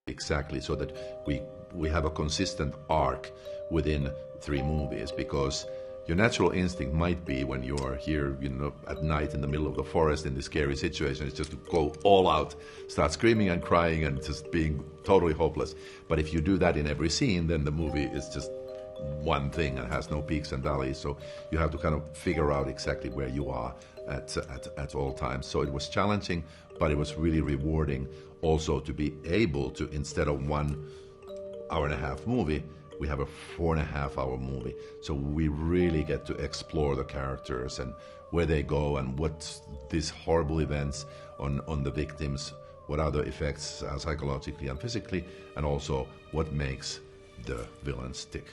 Exactly, so that we have a consistent arc within 3 movies, because your natural instinct might be when you're here, at night in the middle of the forest in this scary situation, it's just to go all out, start screaming and crying and just being totally hopeless. But if you do that in every scene, then the movie is just one thing and has no peaks and valleys. So you have to kind of figure out exactly where you are at all times. So it was challenging, but it was really rewarding also to be able to, instead of 1 hour and a half movie, we have a 4.5-hour movie. So we really get to explore the characters and where they go and what these horrible events on the victims, what are the effects psychologically and physically, and also what makes the villains tick.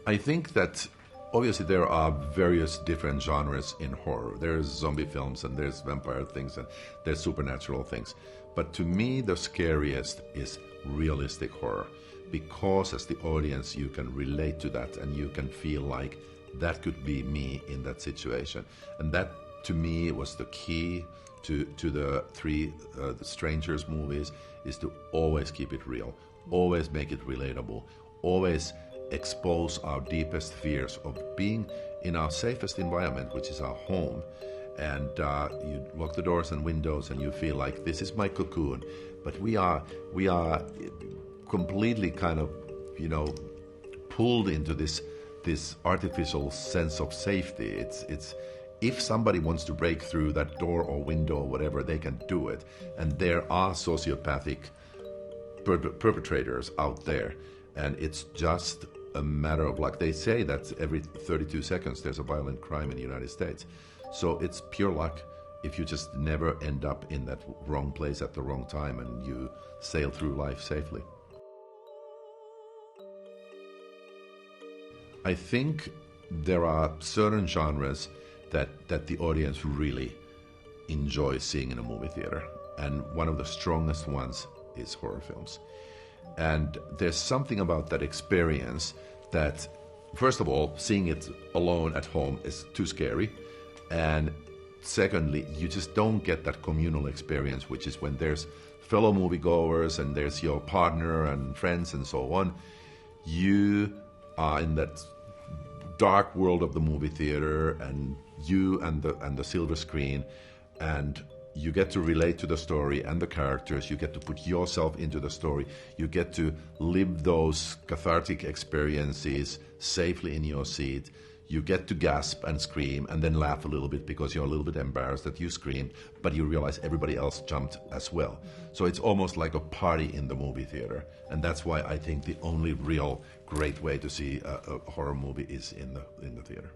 I think that obviously there are various different genres in horror. There's zombie films and there's vampire things and there's supernatural things. But to me, the scariest is realistic horror, because as the audience you can relate to that and you can feel like that could be me in that situation. And that to me was the key to the 3 the Strangers movies, is to always keep it real, always make it relatable, always expose our deepest fears of being in our safest environment, which is our home. And you lock the doors and windows and you feel like this is my cocoon. But we are completely kind of, pulled into this artificial sense of safety. It's if somebody wants to break through that door or window or whatever, they can do it. And there are sociopathic perpetrators out there. And it's just a matter of luck. They say that every 32 seconds there's a violent crime in the United States. So it's pure luck if you just never end up in that wrong place at the wrong time and you sail through life safely. I think there are certain genres that the audience really enjoys seeing in a movie theater. And one of the strongest ones is horror films. And there's something about that experience that, first of all, seeing it alone at home is too scary. And secondly, you just don't get that communal experience, which is when there's fellow moviegoers and there's your partner and friends and so on. You are in that dark world of the movie theater, and you and the silver screen, and you get to relate to the story and the characters. You get to put yourself into the story. You get to live those cathartic experiences safely in your seat. You get to gasp and scream and then laugh a little bit because you're a little bit embarrassed that you screamed, but you realize everybody else jumped as well. So it's almost like a party in the movie theater. And that's why I think the only real great way to see a horror movie is in the theater.